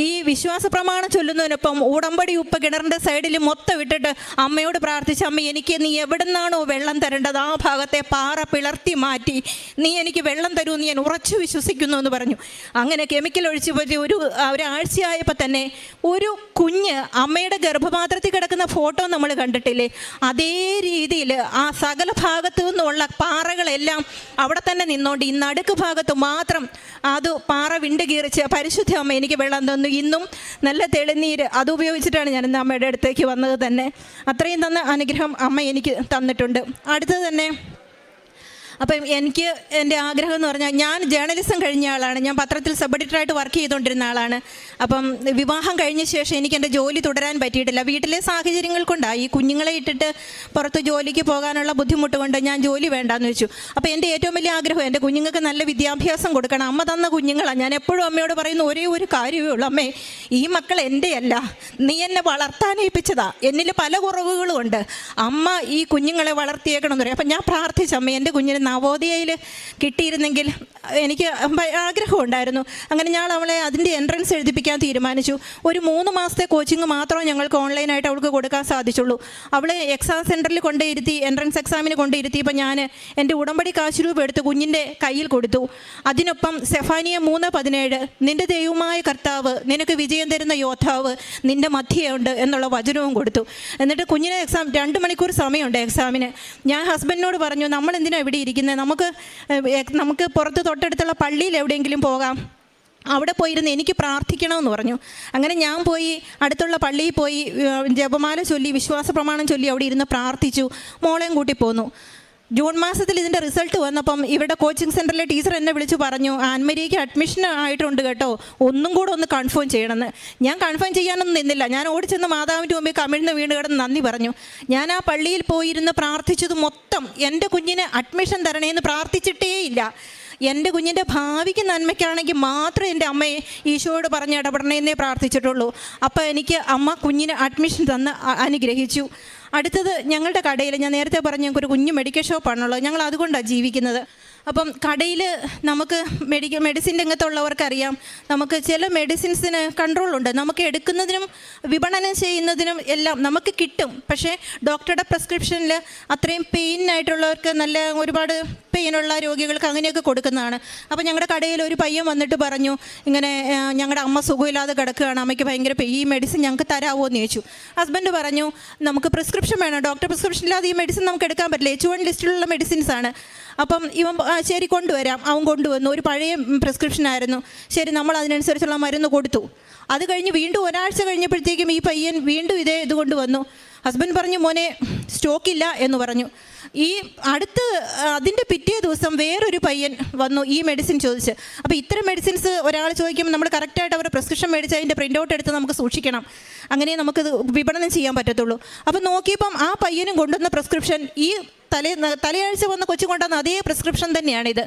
ഈ വിശ്വാസ പ്രമാണം ചൊല്ലുന്നതിനൊപ്പം ഉടമ്പടി ഉപ്പ് കിണറിൻ്റെ സൈഡിൽ മൊത്തം ഇട്ടിട്ട് അമ്മയോട് പ്രാർത്ഥിച്ച അമ്മ എനിക്ക് നീ എവിടെ നിന്നാണോ വെള്ളം തരേണ്ടത് ആ ഭാഗത്തെ പാറ പിളർത്തി മാറ്റി നീ എനിക്ക് വെള്ളം തരുമെന്ന് ഞാൻ ഉറച്ചു വിശ്വസിക്കുന്നു എന്ന് പറഞ്ഞു. അങ്ങനെ കെമിക്കൽ ഒഴിച്ചു പോയി ഒരാഴ്ചയായപ്പോൾ തന്നെ ഒരു കുഞ്ഞ് അമ്മയുടെ ഗർഭപാത്രത്തിൽ കിടക്കുന്ന ഫോട്ടോ നമ്മൾ കണ്ടിട്ടില്ലേ, അതേ രീതിയിൽ ആ സകല ഭാഗത്തു നിന്നുള്ള പാറകളെല്ലാം അവിടെ തന്നെ നിന്നോണ്ട് ഈ നടുക്ക് ഭാഗത്ത് മാത്രം അത് പാറ വിണ്ട് കീറിച്ച് പരിശുദ്ധ അമ്മ എനിക്ക് വെള്ളം തന്നു. ഇന്നും നല്ല തെളിനീര് അത് ഉപയോഗിച്ചിട്ടാണ് ഞാൻ ഇന്ന് അമ്മയുടെ അടുത്തേക്ക് വന്നത് തന്നെ. അത്രയും തന്ന അനുഗ്രഹം അമ്മ എനിക്ക് തന്നിട്ടുണ്ട്. അടുത്തത് തന്നെ അപ്പം എനിക്ക് എൻ്റെ ആഗ്രഹം എന്ന് പറഞ്ഞാൽ ഞാൻ ജേർണലിസം കഴിഞ്ഞ ആളാണ്. ഞാൻ പത്രത്തിൽ സബ് എഡിറ്ററായിട്ട് വർക്ക് ചെയ്തുകൊണ്ടിരുന്ന ആളാണ്. അപ്പം വിവാഹം കഴിഞ്ഞ ശേഷം എനിക്ക് എൻ്റെ ജോലി തുടരാൻ പറ്റിയിട്ടില്ല. വീട്ടിലെ സാഹചര്യങ്ങൾ കൊണ്ടാണ് ഈ കുഞ്ഞുങ്ങളെ ഇട്ടിട്ട് പുറത്ത് ജോലിക്ക് പോകാനുള്ള ബുദ്ധിമുട്ട് കൊണ്ട് ഞാൻ ജോലി വേണ്ടാന്ന് വെച്ചു. അപ്പോൾ എൻ്റെ ഏറ്റവും വലിയ ആഗ്രഹം എൻ്റെ കുഞ്ഞുങ്ങൾക്ക് നല്ല വിദ്യാഭ്യാസം കൊടുക്കണം. അമ്മ തന്ന കുഞ്ഞുങ്ങളാണ്. ഞാൻ എപ്പോഴും അമ്മയോട് പറയുന്ന ഒരേ ഒരു കാര്യമേ ഉള്ളൂ, അമ്മേ ഈ മക്കൾ എൻ്റെയല്ല, നീ എന്നെ വളർത്താനേൽപ്പിച്ചതാ. എന്നിൽ പല കുറവുകളും ഉണ്ട്. അമ്മ ഈ കുഞ്ഞുങ്ങളെ വളർത്തിയേക്കണമെന്ന് പറയും. അപ്പം ഞാൻ പ്രാർത്ഥിച്ചു അമ്മ എൻ്റെ കുഞ്ഞിന് നവോദയയിൽ കിട്ടിയിരുന്നെങ്കിൽ എനിക്ക് ആഗ്രഹമുണ്ടായിരുന്നു. അങ്ങനെ ഞാൻ അവളെ അതിൻ്റെ എൻട്രൻസ് എഴുതിപ്പിക്കാൻ തീരുമാനിച്ചു. ഒരു 3 മാസത്തെ കോച്ചിങ് മാത്രമേ ഞങ്ങൾക്ക് ഓൺലൈനായിട്ട് അവൾക്ക് കൊടുക്കാൻ സാധിച്ചുള്ളൂ. അവളെ എക്സാം സെൻറ്ററിൽ കൊണ്ടിരുത്തി എൻട്രൻസ് എക്സാമിന് കൊണ്ടിരുത്തിയപ്പോൾ ഞാൻ എൻ്റെ ഉടമ്പടി കാശ് രൂപ എടുത്ത് കുഞ്ഞിൻ്റെ കയ്യിൽ കൊടുത്തു. അതിനൊപ്പം സെഫാനിയ 3:17 നിൻ്റെ ദൈവമായ കർത്താവ് നിനക്ക് വിജയം തരുന്ന യോദ്ധാവ് നിൻ്റെ മധ്യയുണ്ട് എന്നുള്ള വചനവും കൊടുത്തു. എന്നിട്ട് കുഞ്ഞിന് എക്സാം 2 മണിക്കൂർ സമയമുണ്ട് എക്സാമിന്. ഞാൻ ഹസ്ബൻഡിനോട് പറഞ്ഞു നമ്മൾ എന്തിനാണ് ഇവിടെ ഇരിക്കുന്നത്, നമുക്ക് പുറത്ത് തൊട്ടടുത്തുള്ള പള്ളിയിൽ എവിടെയെങ്കിലും പോകാം, അവിടെ പോയിരുന്ന് എനിക്ക് പ്രാർത്ഥിക്കണമെന്ന് പറഞ്ഞു. അങ്ങനെ ഞാൻ പോയി അടുത്തുള്ള പള്ളിയിൽ പോയി ജപമാല ചൊല്ലി വിശ്വാസ പ്രമാണം ചൊല്ലി അവിടെ ഇരുന്ന് പ്രാർത്ഥിച്ചു. മോളെയും കൂട്ടി പോന്നു. ജൂൺ മാസത്തിൽ ഇതിൻ്റെ റിസൾട്ട് വന്നപ്പം ഇവരുടെ കോച്ചിങ് സെൻറ്ററിലെ ടീച്ചർ എന്നെ വിളിച്ചു പറഞ്ഞു ആൻമരിയയ്ക്ക് അഡ്മിഷൻ ആയിട്ടുണ്ട് കേട്ടോ, ഒന്നും കൂടെ ഒന്ന് കൺഫേം ചെയ്യണമെന്ന്. ഞാൻ കൺഫേം ചെയ്യാനൊന്നും നിന്നില്ല. ഞാൻ ഓടിച്ചെന്ന് മാതാവിൻ്റെ മുമ്പിൽ കമിഴ്ന്ന് വീണ് കിടന്ന് നന്ദി പറഞ്ഞു. ഞാൻ ആ പള്ളിയിൽ പോയിരുന്ന് പ്രാർത്ഥിച്ചത് മൊത്തം എൻ്റെ കുഞ്ഞിന് അഡ്മിഷൻ തരണേന്ന് പ്രാർത്ഥിച്ചിട്ടേ ഇല്ല. എൻ്റെ കുഞ്ഞിൻ്റെ ഭാവിക്ക് നന്മയ്ക്കാണെങ്കിൽ മാത്രം എൻ്റെ അമ്മയെ ഈശോയോട് പറഞ്ഞ് ഇടപെടണമെന്നേ പ്രാർത്ഥിച്ചിട്ടുള്ളൂ. അപ്പോൾ എനിക്ക് അമ്മ കുഞ്ഞിന് അഡ്മിഷൻ തന്ന് അനുഗ്രഹിച്ചു. അടുത്തത് ഞങ്ങളുടെ കടയിൽ ഞാൻ നേരത്തെ പറഞ്ഞ ഞങ്ങൾക്കൊരു കുഞ്ഞു മെഡിക്കൽ ഷോപ്പാണുള്ളത്. ഞങ്ങൾ അതുകൊണ്ടാണ് ജീവിക്കുന്നത്. അപ്പം കടയിൽ നമുക്ക് മെഡിസിൻ രംഗത്തുള്ളവർക്കറിയാം നമുക്ക് ചില മെഡിസിൻസിന് കൺട്രോളുണ്ട്. നമുക്ക് എടുക്കുന്നതിനും വിപണനം ചെയ്യുന്നതിനും എല്ലാം നമുക്ക് കിട്ടും. പക്ഷേ ഡോക്ടറുടെ പ്രിസ്ക്രിപ്ഷനിൽ അത്രയും പെയിനായിട്ടുള്ളവർക്ക് നല്ല ഒരുപാട് പെയിനുള്ള രോഗികൾക്ക് അങ്ങനെയൊക്കെ കൊടുക്കുന്നതാണ്. അപ്പോൾ ഞങ്ങളുടെ കടയിൽ ഒരു പയ്യൻ വന്നിട്ട് പറഞ്ഞു ഇങ്ങനെ ഞങ്ങളുടെ അമ്മ സുഖമില്ലാതെ കിടക്കുകയാണ്, അമ്മയ്ക്ക് ഭയങ്കര ഈ മെഡിസിൻ ഞങ്ങൾക്ക് തരാമോ എന്ന് ചോദിച്ചു. ഹസ്ബൻഡ് പറഞ്ഞു നമുക്ക് പ്രിസ്ക്രിപ്ഷൻ വേണം, ഡോക്ടർ പ്രിസ്ക്രിപ്ഷൻ ഇല്ലാതെ ഈ മെഡിസിൻ നമുക്ക് എടുക്കാൻ പറ്റില്ല, H1 ലിസ്റ്റിലുള്ള മെഡിസിൻസ് ആണ്. അപ്പം ഇവൻ ശരി കൊണ്ടുവരാം. അവൻ കൊണ്ടുവന്നു. ഒരു പഴയ പ്രിസ്ക്രിപ്ഷനായിരുന്നു. ശരി, നമ്മൾ അതിനനുസരിച്ചുള്ള മരുന്ന് കൊടുത്തു. അത് കഴിഞ്ഞ് വീണ്ടും ഒരാഴ്ച കഴിഞ്ഞപ്പോഴത്തേക്കും ഈ പയ്യൻ വീണ്ടും ഇത് കൊണ്ടുവന്നു. ഹസ്ബൻഡ് പറഞ്ഞു, മോനെ സ്റ്റോക്കില്ല എന്ന് പറഞ്ഞു. ഈ അതിൻ്റെ പിറ്റേ ദിവസം വേറൊരു പയ്യൻ വന്നു ഈ മെഡിസിൻ ചോദിച്ച്. അപ്പോൾ ഇത്തരം മെഡിസിൻസ് ഒരാൾ ചോദിക്കുമ്പോൾ നമ്മൾ കറക്റ്റായിട്ട് അവരുടെ പ്രിസ്ക്രിപ്ഷൻ മേടിച്ച് അതിൻ്റെ പ്രിൻ്റ് ഔട്ട് എടുത്ത് നമുക്ക് സൂക്ഷിക്കണം. അങ്ങനെ നമുക്കത് വിപണനം ചെയ്യാൻ പറ്റത്തുള്ളൂ. അപ്പോൾ നോക്കിയപ്പം ആ പയ്യനും കൊണ്ടുവന്ന പ്രിസ്ക്രിപ്ഷൻ ഈ തലയാഴ്ച വന്ന് കൊച്ചു കൊണ്ടുവന്ന അതേ പ്രിസ്ക്രിപ്ഷൻ തന്നെയാണിത്.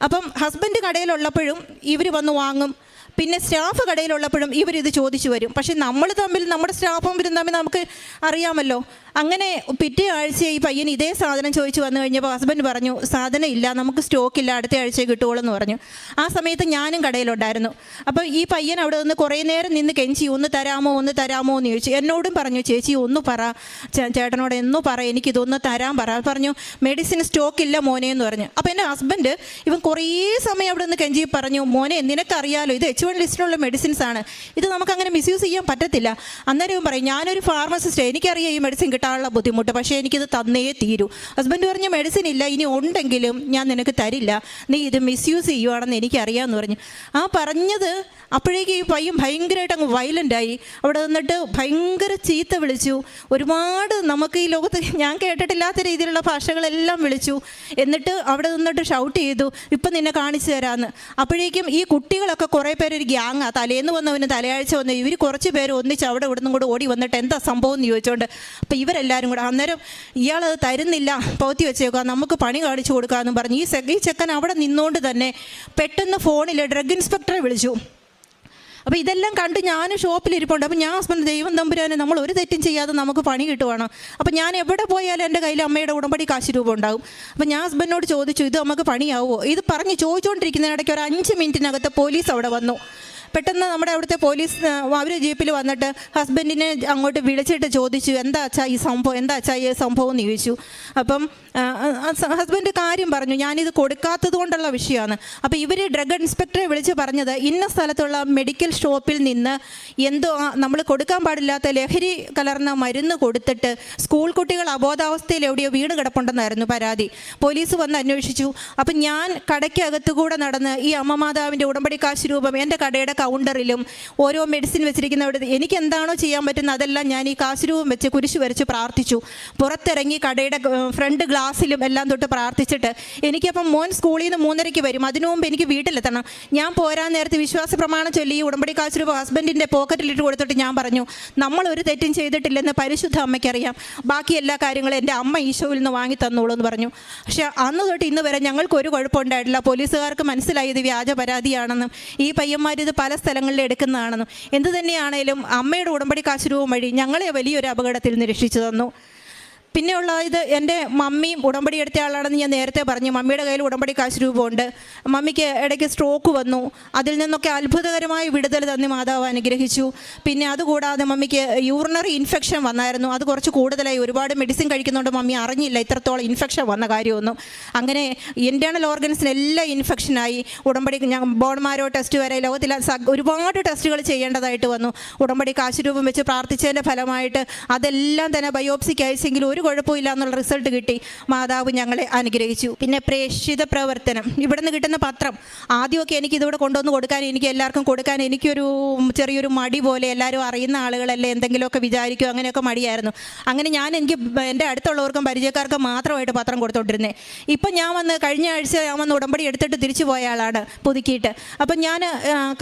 അപ്പം ഹസ്ബൻഡ് കടയിലുള്ളപ്പോഴും ഇവർ വന്ന് വാങ്ങും, പിന്നെ സ്റ്റാഫ് കടയിലുള്ളപ്പോഴും ഇവരിത് ചോദിച്ചു വരും. പക്ഷേ നമ്മുടെ സ്റ്റാഫും ഇവരും തമ്മിൽ നമുക്ക് അറിയാമല്ലോ. അങ്ങനെ പിറ്റേ ആഴ്ച ഈ പയ്യൻ ഇതേ സാധനം ചോദിച്ചു വന്നു കഴിഞ്ഞപ്പോൾ ഹസ്ബൻഡ് പറഞ്ഞു, സാധനം ഇല്ല, നമുക്ക് സ്റ്റോക്കില്ല, അടുത്ത ആഴ്ച കിട്ടുകയുള്ളൂ എന്ന് പറഞ്ഞു. ആ സമയത്ത് ഞാനും കടയിലുണ്ടായിരുന്നു. അപ്പോൾ ഈ പയ്യൻ അവിടെ നിന്ന് കുറേ നേരം നിന്ന് കെഞ്ചി, ഒന്ന് തരാമോ എന്ന് ചോദിച്ചു. എന്നോടും പറഞ്ഞു, ചേച്ചി ഒന്ന് പറ, ചേട്ടനോട് എന്ന് പറ, എനിക്കിതൊന്ന് തരാൻ പറ. പറഞ്ഞു, മെഡിസിൻ സ്റ്റോക്കില്ല മോനെ എന്ന് പറഞ്ഞു. അപ്പോൾ എൻ്റെ ഹസ്ബൻഡ് ഇവൻ കുറേ സമയം അവിടെ നിന്ന് കെഞ്ചി പറഞ്ഞു, മോനെ നിനക്കറിയാലോ ഇത് H1 ലിസ്റ്റിലുള്ള മെഡിസിൻസ് ആണ്, ഇത് നമുക്കങ്ങനെ മിസ്യൂസ് ചെയ്യാൻ പറ്റത്തില്ല. അന്നേരം ഇവൻ പറയും, ഞാനൊരു ഫാർമസിസ്റ്റ്, എനിക്കറിയാം ഈ മെഡിസിൻ കിട്ടാനുള്ള ബുദ്ധിമുട്ട്, പക്ഷേ എനിക്കിത് തന്നേ തീരൂ. ഹസ്ബൻഡ് പറഞ്ഞു, മെഡിസിൻ ഇല്ല, ഇനി ഉണ്ടെങ്കിലും ഞാൻ നിനക്ക് തരില്ല, നീ ഇത് മിസ്യൂസ് ചെയ്യുവാണെന്ന് എനിക്കറിയാമെന്ന് പറഞ്ഞു. ആ പറഞ്ഞത് അപ്പോഴേക്കും ഈ പയ്യൻ ഭയങ്കരമായിട്ട് അങ്ങ് വയലൻ്റായി. അവിടെ നിന്നിട്ട് ഭയങ്കര ചീത്ത വിളിച്ചു. ഒരുപാട് നമുക്ക് ഈ ലോകത്ത് ഞാൻ കേട്ടിട്ടില്ലാത്ത രീതിയിലുള്ള ഭാഷകളെല്ലാം വിളിച്ചു. എന്നിട്ട് അവിടെ നിന്നിട്ട് ഷൗട്ട് ചെയ്തു, ഇപ്പം നിന്നെ കാണിച്ചു തരാമെന്ന്. അപ്പോഴേക്കും ഈ കുട്ടികളൊക്കെ കുറേ പേര് ഒരു ഗ്യാങ്ങാ, തലേന്ന് വന്നവന് തലയാഴ്ച വന്ന് ഇവർ കുറച്ച് പേര് ഒന്നിച്ച് അവിടെ ഇവിടുന്നും കൂടെ ഓടി വന്നിട്ട് എന്താ സംഭവം എന്ന് ചോദിച്ചുകൊണ്ട് അപ്പോൾ ഇവരെല്ലാവരും കൂടെ അന്നേരം ഇയാളത് തരുന്നില്ല, പൗത്തി വെച്ചേക്കുക, നമുക്ക് പണി കാണിച്ചു കൊടുക്കാമെന്ന് പറഞ്ഞു. ഈ ചെക്കൻ അവിടെ നിന്നുകൊണ്ട് തന്നെ പെട്ടെന്ന് ഫോണിൽ ഡ്രഗ് ഇൻസ്പെക്ടറെ വിളിച്ചു. അപ്പോൾ ഇതെല്ലാം കണ്ട് ഞാൻ ഷോപ്പിലിരിപ്പുണ്ട്. അപ്പോൾ ഞാൻ ഹസ്ബൻഡ്, ദൈവം തമ്പുരാനെ, നമ്മൾ ഒരു തെറ്റും ചെയ്യാതെ നമുക്ക് പണി കിട്ടുവാണ്. അപ്പോൾ ഞാൻ എവിടെ പോയാലും എൻ്റെ കയ്യിൽ അമ്മയുടെ ഉടമ്പടി കാശ് രൂപ ഉണ്ടാകും. അപ്പോൾ ഞാൻ ഹസ്ബൻഡിനോട് ചോദിച്ചു, ഇത് നമുക്ക് പണിയാവുമോ? ഇത് പറഞ്ഞ് ചോദിച്ചുകൊണ്ടിരിക്കുന്നതിനിടയ്ക്ക് ഒരു 5 മിനിറ്റിനകത്ത് പോലീസ് അവിടെ വന്നു. പെട്ടെന്ന് നമ്മുടെ അവിടുത്തെ പോലീസ് അവർ ജീപ്പിൽ വന്നിട്ട് ഹസ്ബൻഡിനെ അങ്ങോട്ട് വിളിച്ചിട്ട് ചോദിച്ചു, എന്താ അച്ഛാ ഈ സംഭവം എന്ന് ചോദിച്ചു. അപ്പം ഹസ്ബൻഡ് കാര്യം പറഞ്ഞു, ഞാനിത് കൊടുക്കാത്തത് കൊണ്ടുള്ള വിഷയമാണ്. അപ്പോൾ ഇവർ ഡ്രഗ് ഇൻസ്പെക്ടറെ വിളിച്ച് പറഞ്ഞത്, ഇന്ന സ്ഥലത്തുള്ള മെഡിക്കൽ ഷോപ്പിൽ നിന്ന് എന്തോ നമ്മൾ കൊടുക്കാൻ പാടില്ലാത്ത ലഹരി കലർന്ന മരുന്ന് കൊടുത്തിട്ട് സ്കൂൾ കുട്ടികൾ അബോധാവസ്ഥയിൽ എവിടെയോ വീണ് കിടപ്പുണ്ടെന്നായിരുന്നു പരാതി. പോലീസ് വന്ന് അന്വേഷിച്ചു. അപ്പം ഞാൻ കടയ്ക്കകത്തുകൂടെ നടന്ന് ഈ അമ്മമാതാവിൻ്റെ ഉടമ്പടി കാശ് രൂപം എൻ്റെ കടയുടെ കൗണ്ടറിലും ഓരോ മെഡിസിൻ വെച്ചിരിക്കുന്നവിടെ എനിക്ക് എന്താണോ ചെയ്യാൻ പറ്റുന്നത് അതെല്ലാം ഞാൻ ഈ കാശ് രൂപം വെച്ച് കുരിശ് വരച്ച് പ്രാർത്ഥിച്ചു. പുറത്തിറങ്ങി കടയുടെ ഫ്രണ്ട് ഗ്ലാസ്സിലും എല്ലാം തൊട്ട് പ്രാർത്ഥിച്ചിട്ട് എനിക്കപ്പം മോൻ സ്കൂളിൽ നിന്ന് 3:30 വരും, അതിനു മുമ്പ് എനിക്ക് വീട്ടിലെത്തണം. ഞാൻ പോരാൻ നേരത്തെ വിശ്വാസ പ്രമാണം ചൊല്ലി ഈ ഉടമ്പടി കാശ് രൂപ ഹസ്ബൻഡിൻ്റെ പോക്കറ്റിലിട്ട് കൊടുത്തിട്ട് ഞാൻ പറഞ്ഞു, നമ്മളൊരു തെറ്റും ചെയ്തിട്ടില്ലെന്ന് പരിശുദ്ധ അമ്മയ്ക്കറിയാം, ബാക്കി എല്ലാ കാര്യങ്ങളും എൻ്റെ അമ്മ ഈശോയിൽ നിന്ന് വാങ്ങി തന്നോളൂ എന്ന് പറഞ്ഞു. പക്ഷേ അന്ന് തൊട്ട് ഇന്ന് വരെ ഞങ്ങൾക്ക് ഒരു കുഴപ്പമുണ്ടായിട്ടില്ല. പോലീസുകാർക്ക് മനസ്സിലായി ഇത് വ്യാജ പരാതിയാണെന്നും ഈ പയ്യന്മാരിത് പല സ്ഥലങ്ങളിൽ എടുക്കുന്നതാണെന്നും. എന്തു തന്നെയാണേലും അമ്മയുടെ ഉടമ്പടി കാശ് രൂപം വഴി ഞങ്ങളെ വലിയൊരു അപകടത്തിൽ നിന്ന് രക്ഷിച്ചു തന്നു. പിന്നെയുള്ള ഇത് എൻ്റെ മമ്മിയും ഉടമ്പടി എടുത്ത ആളാണെന്ന് ഞാൻ നേരത്തെ പറഞ്ഞു. മമ്മിയുടെ കയ്യിൽ ഉടമ്പടി കാശ് രൂപമുണ്ട്. മമ്മിക്ക് ഇടയ്ക്ക് സ്ട്രോക്ക് വന്നു. അതിൽ നിന്നൊക്കെ അത്ഭുതകരമായ വിടുതൽ തന്നെ മാതാവ് അനുഗ്രഹിച്ചു. പിന്നെ അതുകൂടാതെ മമ്മിക്ക് യൂറിനറി ഇൻഫെക്ഷൻ വന്നായിരുന്നു. അത് കുറച്ച് കൂടുതലായി, ഒരുപാട് മെഡിസിൻ കഴിക്കുന്നതുകൊണ്ട് മമ്മി അറിഞ്ഞില്ല ഇത്രത്തോളം ഇൻഫെക്ഷൻ വന്ന കാര്യമൊന്നും. അങ്ങനെ ഇൻറ്റേർണൽ ഓർഗൻസിനെല്ലാം ഇൻഫെക്ഷനായി. ഉടമ്പടി ബോൺമാരോ ടെസ്റ്റ് വരെ ലോകത്തിൽ ഒരുപാട് ടെസ്റ്റുകൾ ചെയ്യേണ്ടതായിട്ട് വന്നു. ഉടമ്പടി കാശ് രൂപം വെച്ച് പ്രാർത്ഥിച്ചതിൻ്റെ ഫലമായിട്ട് അതെല്ലാം തന്നെ ബയോപ്സിക്ക് അയച്ചെങ്കിൽ ഒരു കുഴപ്പമില്ല എന്നുള്ള റിസൾട്ട് കിട്ടി. മാതാവ് ഞങ്ങളെ അനുഗ്രഹിച്ചു. പിന്നെ പ്രേക്ഷിത പ്രവർത്തനം, ഇവിടുന്ന് കിട്ടുന്ന പത്രം ആദ്യമൊക്കെ എനിക്ക് ഇതിവിടെ കൊണ്ടുവന്ന് കൊടുക്കാൻ, എനിക്ക് എല്ലാവർക്കും കൊടുക്കാൻ എനിക്കൊരു ചെറിയൊരു മടി പോലെ, എല്ലാവരും അറിയുന്ന ആളുകളല്ലേ എന്തെങ്കിലുമൊക്കെ വിചാരിക്കും, അങ്ങനെയൊക്കെ മടിയായിരുന്നു. അങ്ങനെ എനിക്ക് എൻ്റെ അടുത്തുള്ളവർക്കും പരിചയക്കാർക്കും മാത്രമായിട്ട് പത്രം കൊടുത്തോണ്ടിരുന്നേ. ഇപ്പം കഴിഞ്ഞ ആഴ്ച ഞാൻ വന്ന് ഉടമ്പടി എടുത്തിട്ട് തിരിച്ചു പോയ ആളാണ് പുതുക്കിയിട്ട്. അപ്പം ഞാൻ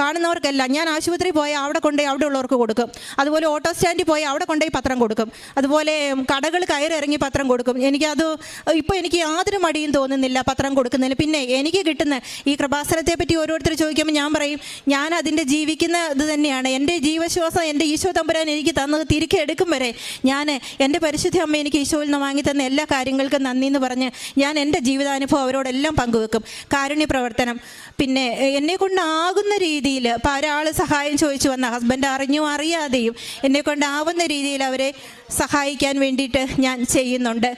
കാണുന്നവർക്കെല്ലാം, ഞാൻ ആശുപത്രിയിൽ പോയാൽ അവിടെ കൊണ്ടുപോയി അവിടെ ഉള്ളവർക്ക് കൊടുക്കും. അതുപോലെ ഓട്ടോ സ്റ്റാൻഡിൽ പോയി അവിടെ കൊണ്ടുപോയി പത്രം കൊടുക്കും. അതുപോലെ കടകൾ ഇറങ്ങി പത്രം കൊടുക്കും. എനിക്ക് യാതൊരു മടിയും തോന്നുന്നില്ല പത്രം കൊടുക്കുന്നതിന്. പിന്നെ എനിക്ക് കിട്ടുന്ന ഈ കൃപാസനത്തെ പറ്റി ഓരോരുത്തർ ചോദിക്കുമ്പോൾ ഞാൻ പറയും, ഞാൻ അതിൻ്റെ ജീവിക്കുന്ന ഇത് തന്നെയാണ്. എൻ്റെ ജീവശ്വാസം എൻ്റെ ഈശോ തമ്പുരാൻ എനിക്ക് തന്നത് തിരികെ എടുക്കും വരെ ഞാൻ എൻ്റെ പരിശുദ്ധ അമ്മ എനിക്ക് ഈശോയിൽ നിന്ന് വാങ്ങി തന്ന എല്ലാ കാര്യങ്ങൾക്കും നന്ദി എന്ന് പറഞ്ഞ് ഞാൻ എൻ്റെ ജീവിതാനുഭവം അവരോടെല്ലാം പങ്കുവെക്കും. കാരുണ്യ പ്രവർത്തനം, പിന്നെ എന്നെക്കൊണ്ടാകുന്ന രീതിയിൽ ഇപ്പോൾ ഒരാൾ സഹായം ചോദിച്ചു വന്ന ഹസ്ബൻഡ് അറിഞ്ഞോ അറിയാതെയും എന്നെക്കൊണ്ടാവുന്ന രീതിയിൽ അവരെ സഹായിക്കാൻ വേണ്ടിയിട്ട് ഞാൻ ചെയ്യുന്നുണ്ട്.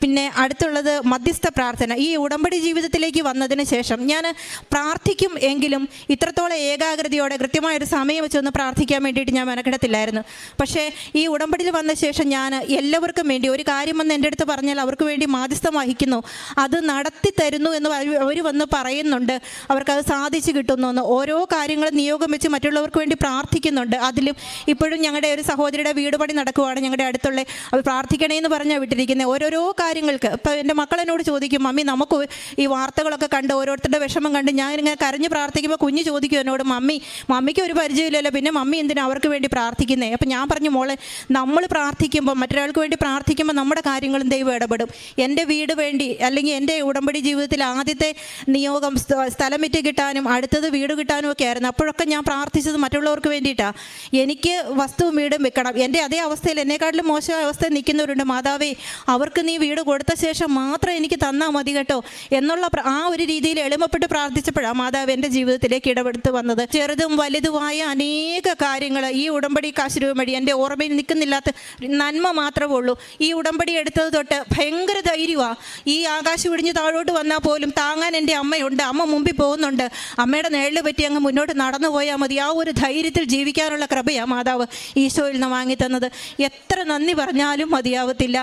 പിന്നെ അടുത്തുള്ളത് മധ്യസ്ഥ പ്രാർത്ഥന. ഈ ഉടമ്പടി ജീവിതത്തിലേക്ക് വന്നതിന് ശേഷം ഞാൻ പ്രാർത്ഥിക്കും എങ്കിലും ഇത്രത്തോളം ഏകാഗ്രതയോടെ കൃത്യമായൊരു സമയം വെച്ചൊന്ന് പ്രാർത്ഥിക്കാൻ വേണ്ടിയിട്ട് ഞാൻ മെനക്കെടത്തില്ലായിരുന്നു. പക്ഷേ ഈ ഉടമ്പടിയിൽ വന്ന ശേഷം ഞാൻ എല്ലാവർക്കും വേണ്ടി ഒരു കാര്യം വന്ന് എൻ്റെ അടുത്ത് പറഞ്ഞാൽ അവർക്ക് വേണ്ടി മാധ്യസ്ഥം വഹിക്കുന്നു, അത് നടത്തി തരുന്നു എന്ന് അവർ വന്ന് പറയുന്നുണ്ട്, അവർക്കത് സാധിച്ചു കിട്ടുന്നു എന്ന്. ഓരോ കാര്യങ്ങളും നിയോഗം വെച്ച് മറ്റുള്ളവർക്ക് വേണ്ടി പ്രാർത്ഥിക്കുന്നുണ്ട്. അതിലും ഇപ്പോഴും ഞങ്ങളുടെ ഒരു സഹോദരിയുടെ വീട് പണി നടക്കുവാണ് ഞങ്ങളുടെ അടുത്തുള്ള, അവർ പ്രാർത്ഥിക്കണേ എന്ന് പറഞ്ഞാൽ വിട്ടിരിക്കുന്നത്. ഓരോരോ കാര്യങ്ങൾക്ക് ഇപ്പോൾ എൻ്റെ മക്കളെന്നോട് ചോദിക്കും, മമ്മി നമുക്ക് ഈ വാർത്തകളൊക്കെ കണ്ട് ഓരോരുത്തരുടെ വിഷമം കണ്ട് ഞാൻ ഇങ്ങനെ കരഞ്ഞ് പ്രാർത്ഥിക്കുമ്പോൾ കുഞ്ഞ് ചോദിക്കും എന്നോട്, മമ്മിക്ക് ഒരു പരിചയമില്ലല്ലോ, പിന്നെ മമ്മി എന്തിനാ അവർക്ക് വേണ്ടി പ്രാർത്ഥിക്കുന്നത്? അപ്പം ഞാൻ പറഞ്ഞു, മോളെ നമ്മൾ പ്രാർത്ഥിക്കുമ്പോൾ മറ്റൊരാൾക്ക് വേണ്ടി പ്രാർത്ഥിക്കുമ്പോൾ നമ്മുടെ കാര്യങ്ങളും ദൈവം ഇടപെടും. എൻ്റെ വീട് വേണ്ടി അല്ലെങ്കിൽ എൻ്റെ ഉടമ്പടി ജീവിതത്തിൽ ആദ്യത്തെ നിയോഗം സ്ഥലം വിറ്റ് കിട്ടാനും അടുത്തത് വീട് കിട്ടാനും ഒക്കെ ആയിരുന്നു. അപ്പോഴൊക്കെ ഞാൻ പ്രാർത്ഥിച്ചത് മറ്റുള്ളവർക്ക് വേണ്ടിയിട്ടാണ്. എനിക്ക് വസ്തുവും വീടും വെക്കണം. എൻ്റെ അതേ അവസ്ഥയിൽ എന്നെക്കാട്ടിലും മോശമായ അവസ്ഥയിൽ നിൽക്കുന്നവരുണ്ട്. മാതാവേ, അവർക്ക് നീ വീട് കൊടുത്ത ശേഷം മാത്രം എനിക്ക് തന്നാൽ മതി കേട്ടോ എന്നുള്ള ആ ഒരു രീതിയിൽ എളിമപ്പെട്ട് പ്രാർത്ഥിച്ചപ്പോഴാണ് മാതാവ് എൻ്റെ ജീവിതത്തിലേക്ക് ഇടപെടുത്ത് വന്നത്. ചെറുതും വലുതുമായ അനേക കാര്യങ്ങൾ ഈ ഉടമ്പടി കാശുരൂപം വഴി എൻ്റെ ഓർമ്മയിൽ നിൽക്കുന്നില്ലാത്ത നന്മ മാത്രമേ ഉള്ളൂ. ഈ ഉടമ്പടി എടുത്തത് തൊട്ട് ഭയങ്കര ധൈര്യമാണ്. ഈ ആകാശം ഇടിഞ്ഞ് താഴോട്ട് വന്നാൽ പോലും താങ്ങാൻ എൻ്റെ അമ്മയുണ്ട്, അമ്മ മുമ്പിൽ പോകുന്നുണ്ട്, അമ്മയുടെ നിഴല് പറ്റി അങ്ങ് മുന്നോട്ട് നടന്നു പോയാൽ മതി. ആ ഒരു ധൈര്യത്തിൽ ജീവിക്കാനുള്ള കൃപയാണ് മാതാവ് ഈശോയിൽ നിന്ന് വാങ്ങിത്തന്നത്. എത്ര നന്ദി പറഞ്ഞാലും മതിയാവത്തില്ല.